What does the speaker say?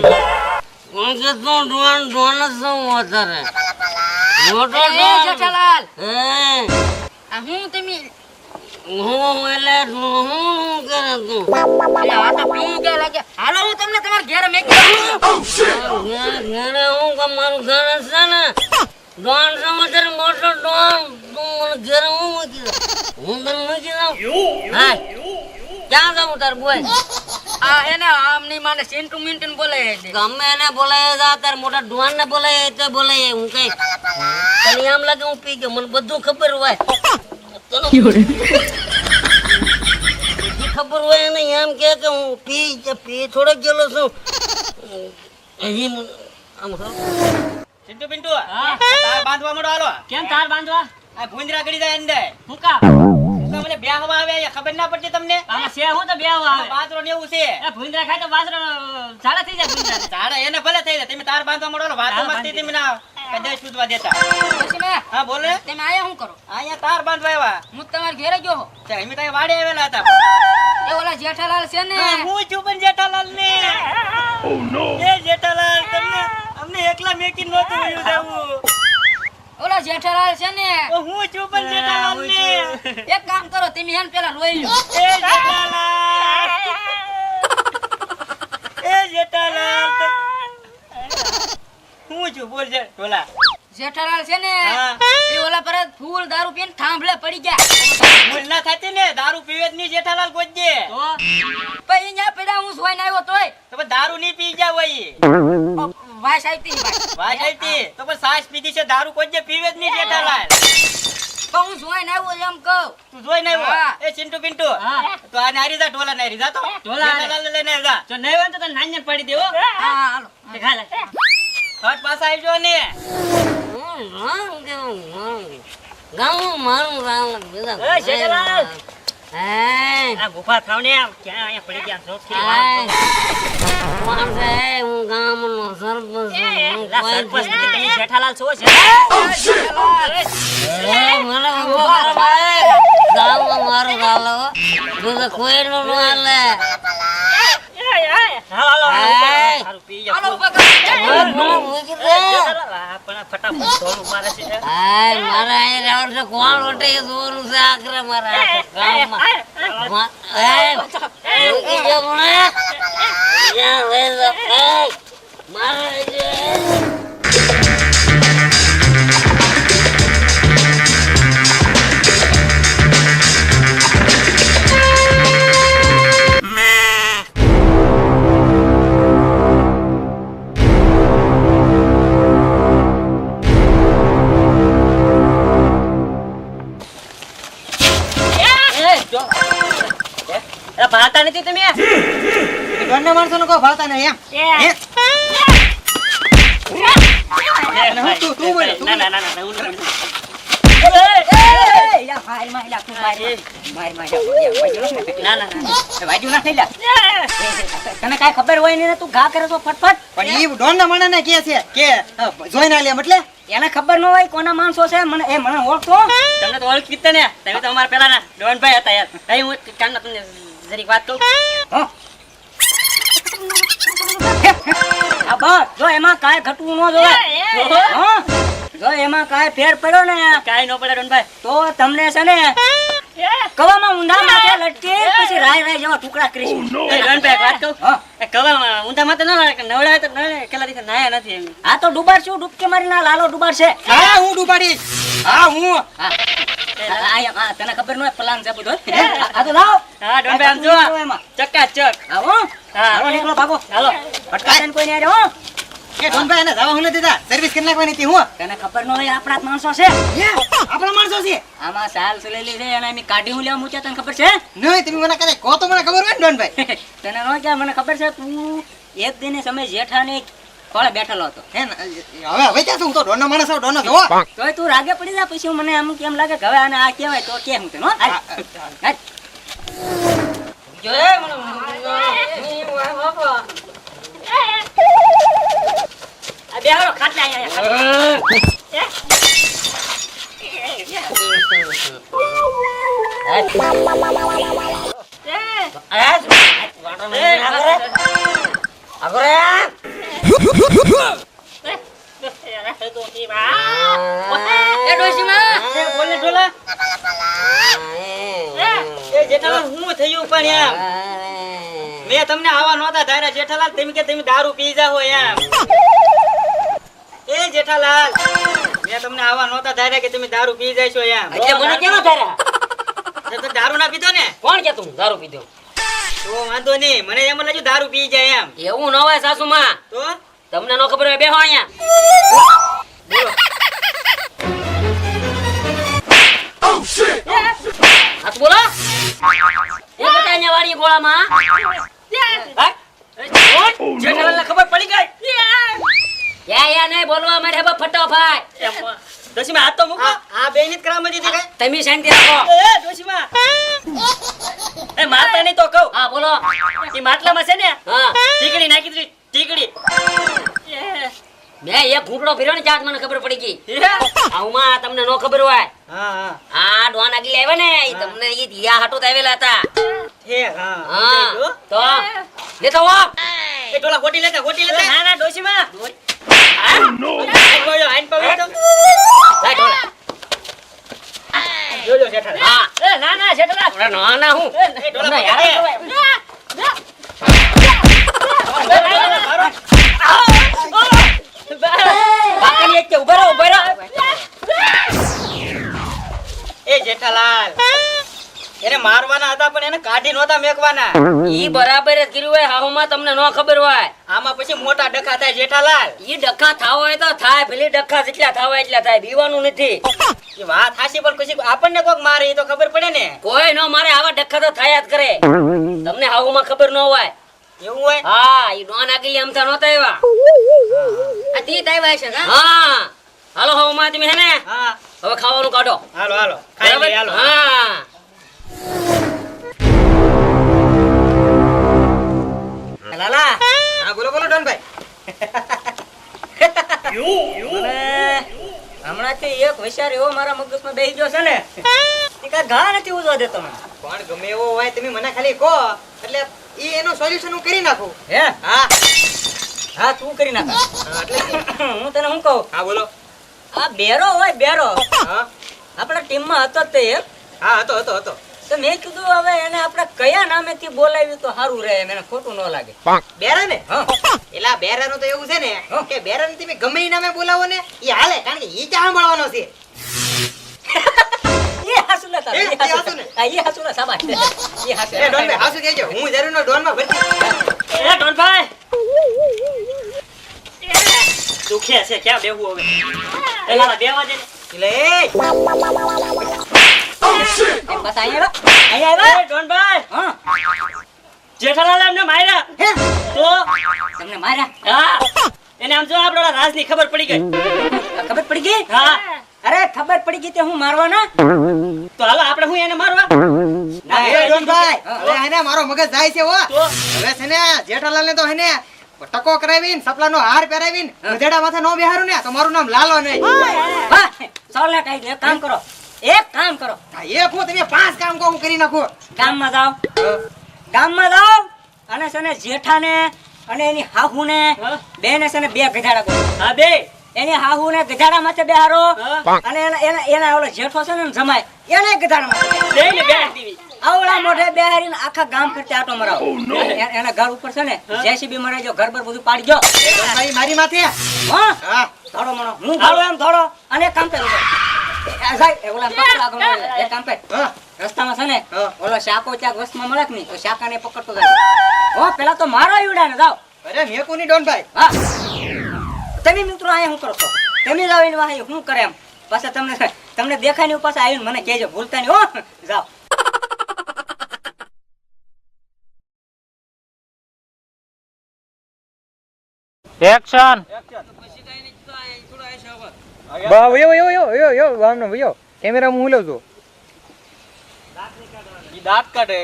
કે તું Don Don શું વધારે મોટો જેઠાલાલ હું હું તમે એટલે હું કરે તું આ તો પીવું કે લાગે હાલો હું તમને તમાર ઘેર મેકી ઘરે હું કે મારું ઘર છે ને ડોન સમાચાર મોટો ડોન તું મને ઘરે હું મૂકી દઉં હું તને મૂકી દઉં હા ક્યાં જાઉં તાર બોય આ એને આમની માને સિન્ટુ મિન્ટુ બોલે છે ગમે એને બોલાય જા તાર મોટા ડોન ને બોલાય તો બોલાય હું કઈ તને આમ લાગે હું પી ગયો મને બધું ખબર હોય ખબર હોય ને એમ કે હું પી થોડો ગયેલો છું હજી આમ સિન્ટુ પિન્ટુ તાર બાંધવા મળો હાલો કેમ તાર બાંધવા આ ભૂંદરા ગડી જાય અંદર હું કા મને બ્યાહવા આવે ખબર ના પડતી તમને આમાં છે હું તો બેહવા આવે બાજરો ને એવું છે એ ભૂંદરા ખાય તો બાજરો ઝાડા થઈ જાય ભૂંદરા ઝાડા એને ભલે થઈ જાય તમે તાર બાંધવા મળો વાતો મસ્તી તમે ના કદાચ સુધવા દેતા પછી મે હા બોલે તમે આયા શું કરો અહીંયા તાર બાંધવા આવ્યા હું તમાર ઘરે ગયો છે અમે ત્યાં વાડે આવેલા હતા એ ઓલા જેઠાલાલ છે ને હું છું પણ જેઠાલાલ ને ઓ નો એ જેઠાલાલ તમને અમને એકલા મેકી નહોતું વયું જાવું ઓલા જેઠાલાલ છે ને હું છું પણ જેઠાલાલ ને એક કામ કરો તમે એને પેલા રોઈ લો એ જેઠાલાલ એ જેઠાલાલ હું છું બોલ જે ટોલા જેઠાલાલ છે ને હા. એ ઓલા પર ફૂલ દારૂ પીને થાંભલે પડી ગયા ભૂલ ના થતી ને દારૂ પીવે જ નહીં જેઠાલાલ ગોજે તો પછી અહીંયા પડ્યા હું સોઈને આવ્યો તોય તો પણ દારૂ નહીં પી ગયા હોય વાસ આવી ભાઈ વાત હતી તો પણ સાસ પીધી છે દારૂ ગોજે પીવે જ નહીં જેઠાલાલ પણ હું સોઈને આવ્યો એમ કહું તું જોઈ ને હા. એ ચિંટુ પિન્ટુ હા. તો આ નારી જા ટોલા નારી જા તો ટોલા જેઠાલાલ ને લઈને જા જો નહીં હોય તો તને નાન્યા પડી દેવો હા હાલો ખા લે હટ પાછા આવજો ને ગામ મારું રામ એ જેઠાલાલ હે આ ગુફા થાવને ક્યાં અહીંયા પડી ગયા છો કોણ છે હું ગામનો સરપંચ તમે જેઠાલાલ છો છે મને ઉભો કરો ભાઈ ગામમાં મારું ગાલો તું કોઈ નો હાલે હાલો હાય. હાલો પી જા હાલો મૂકી દે પણ ફટાફટ ઢોલ મારે છે હાય મારા અહીં રહેવાનું છે કોણ ઓટે એ જોવાનું છે આખરે મારા આખા ગામમાં મૂકી દે મને જ્યાં લઈ જાઓ. મારા જે ભાતા નથી તમે ઘરના માણસો નો કહો ભાવતા નહીં એમ તું બોલે ના ના ના ના હું તને કઈ ખબર હોય ને તું ઘા કરે તો ફટફટ પણ ઈ ડોન ના મને ને કે છે કે જોઈ ના લે એટલે એને ખબર ન હોય કોના માણસો છે મને એ મને ઓળખતો તમને તો ઓળખી જ ને તમે તો અમારા પેલાના ડોનભાઈ હતા યાર અહીં હું કાનના તમને જરીક વાત કહું હા બસ જો એમાં કાંઈ ઘટવું ન જોઈએ હા જો એમાં કાંઈ ફેર પડ્યો ને કાંઈ ન પડે ડોનભાઈ તો તમને છે ને કવામાં ઊંધા માથે લટકી પછી રાય રાય જેવા ટુકડા કરી ડોનભાઈ વાત કહું કવામાં ઊંધા માથે ન નવડાવે તો કેટલા દિવસ નાયા નથી એમ આ તો ડુબાડ છું ડૂબકી મારીને લાલો ડુબાડ છે હા હું ડૂબાડીશ હા હું તને ખબર ન હોય પ્લાન છે બધો આ તો લાવ હા ડોનભાઈ આમ જો ચકાચક આવો હાલો નીકળો ભાગો હાલો ફટકાઈને કોઈ નહીં આવ્યો કે ડોનભાઈ એને જવા હું નથી દીધા સર્વિસ કરી નાખવાની હતી હું તને ખબર ન હોય આપણા જ માણસો છે આપણા માણસો છે આમાં સાલ સુલેલી છે અને એમ કાઢી હું લેવા મૂક્યા તને ખબર છે નહીં તમે મને કદાચ કહો તો મને ખબર હોય ને ડોનભાઈ તને ન કે મને ખબર છે તું એક દિને સમય જેઠાને કોળે બેઠેલો હતો હે ને હવે ક્યાં છું હું તો ડોનનો માણસ છું ડોનનો જોવો તોય તું રાગે પડી જા પછી મને આમ કેમ લાગે કે હવે આને આ કહેવાય તો કે હું તને જોયે મને આ બે હારો ખાટલા અહીંયા એ ડોશીમાં એ બોલ ને ઢોલા એ જેઠાલાલ હું થયું પણ એમ મેં તમને આવા નહોતા ધાર્યા જેઠાલાલ તેમ કે તમે દારૂ પી જાઓ એમ એ જેઠાલાલ મેં તમને આવા નહોતા ધાર્યા કે તમે દારૂ પી જાશો એમ એટલે મને કેવા ધાર્યા તો દારૂ ના પીધો ને કોણ કે તું દારૂ પીધો તો વાંધો નહીં મને એમ લાગ્યું દારૂ પી જાય એમ એવું ન હોય સાસુમાં તો તમને ન ખબર હોય બેહો અહીંયા બોલો હાથ બોલો એ બતા અહીંયા વાળી ગોળામાં જેઠાલાલને ખબર પડી ગઈ યા નહીં બોલવા માંડે હવે ફટાફટ ડોશીમાં હાથ તો મૂકો આ બે ની કરામત હતી કઈ તમે શાંતિ રાખો એ ડોશીમાં એ મારતા નહીં તો કહું હા બોલો ઈ માટલામાં છે ને હા ટીકડી નાખી દીધી ટીકડી મેં એક ઘૂંટડો ફેર્યો ને ત્યાં જ મને ખબર પડી ગઈ આમાં તમને નો ખબર હોય હા હા આ ડોન આગલી આવ્યા ને ઈ તમને ઈ દિયા હાટું આવેલા હતા હે હા હા તો લેતો આવ એ ટોલા ખોટી લેતા ના ના ડોશીમાં આઈન પવે તો લાય ઢોલા જોજો જેઠાલાલ હા એ ના ના જેઠાલાલ અરે ના ના હું એ ટોલા ના, યાર. બાકાની એક કે ઉભા રહો એ જેઠાલાલ એને મારવાના હતા પણ એને કાઢી નહોતા મેકવાના ઈ બરાબર જ કર્યું હોય હાહુમાં તમને નો ખબર હોય આમાં પછી મોટા ડખા થાય જેઠાલાલ ઈ ડખા થાવ હોય તો થાય ભલે ડખા જેટલા થાવ હોય એટલા થાય બીવાનું નથી એ વાત હાસી પણ પછી આપણને કોક મારે એ તો ખબર પડે ને કોઈ નો મારે આવા ડખા તો થયા જ કરે તમને હાહુમાં ખબર ન હોય એવું હોય હા ઈ ડોન આગલી અમથા નહોતા એવા આ તીત આવ્યા છે હા હાલો હાહુમાં તમે હે ને હા હવે ખાવાનું કાઢો હાલો હાલો ખાઈ બરાબર? લઈએ હાલો હા લાલા હા બોલો બોલો ડોનભાઈ હમણાંથી એક વિચાર એવો મારા મગજમાં બેસી ગયો છે ને ઈ કાંઈ ઘા નથી ઉજવા દેતો મને પણ ગમે એવો હોય તમે મને ખાલી કહો એટલે ઈ એનું સોલ્યુશન હું કરી નાખું હે હા હા તું કરી નાખ હા, એટલે હું તને શું કહું હા બોલો આ બેરો હોય બેરો હા આપણા ટીમમાં હતો જ તે એક હા હતો હતો તો મેં કીધું હવે એને આપણે કયા નામેથી બોલાવ્યું તો સારું રહે એમ, એને ખોટું ન લાગે બેરા ને હા એલા બેરા નું તો એવું છે ને હા. કે બેરા ને તમે ગમે ઈ નામે બોલાવો ને ઈ હાલે કારણ કે ઈ ચા સાંભળવાનો છે એ હાસુ ને તારે એ એ હાસુ હાસુ ને. હા એ હાસુ ને સાબાશ એ હાસુ એ ડોનભાઈ હાસુ કહેજો હું જરૂર નો ડોન માં ભરતી એ ડોનભાઈ દુખે છે ક્યાં બેહું હવે એલા બેવા દે એટલે એ બસ અહીંયા આવ્યા ડોનભાઈ હા જેઠાલાલ એમને માર્યા હે તો તમને માર્યા હા એને આમ જો આપણા રાજની ખબર પડી ગઈ ખબર પડી ગઈ હા અરે ખબર પડી ગઈ તે હું મારવાના તો હાલો આપણે હું એને મારવા ના, એ ડોનભાઈ હા. હવે એને મારો મગજ જાય છે હો તો? હવે છે ને જેઠાલાલ ને તો હેને ટકો કરાવીને સપલાનો હાર પહેરાવીને ગધેડા માથે નો બેહારું ને તો મારું નામ લાલો નહીં હા ચાલે કઈ એક કામ કરો હા, એ હું તમે 5 કામ કહું કરી નાખું ગામમાં જાઓ અને છે ને જેઠાને અને એની હાહુને હા. બેને છે ને બે ગધાડા કરો હા બે એની હાહુને ગધાડા માથે બેહારો હા. અને એના ઓલો જેઠો છે ને જમાય એને ગધાડા માથે બેહારો. બેને બે દીવી આવડા મોઢે બેહારીને આખા ગામ ફરતે આટો મરાવો એના ઘર ઉપર છે ને જેસીબી મરાજો ઘર પર બધું પાડી જો ભાઈ મારી માથે હા હા ધોડો મણો હું ધોડો એમ ધોડો અને એક કામ કરો ઓલા પકડ આગળ મળે. એક કામ કર હા રસ્તામાં છે ને હા. ઓલો શાકો ક્યાંક વસમાં મળે કે નહીં તો શાકાને પકડતો જાય હો પેલા તો મારો ઈવડા ને જાઓ અરે મેકુની ડોનભાઈ હા તમે મિત્રો અહીંયા શું કરો છો તમે જાઓ એની વાહે શું કરે એમ પાછા તમને દેખાય ને પાછા આવીને મને કહેજો ભૂલતા નહીં હો જાઓ એક્શન કેમેરા હું લઉં છું દાંત કાઢે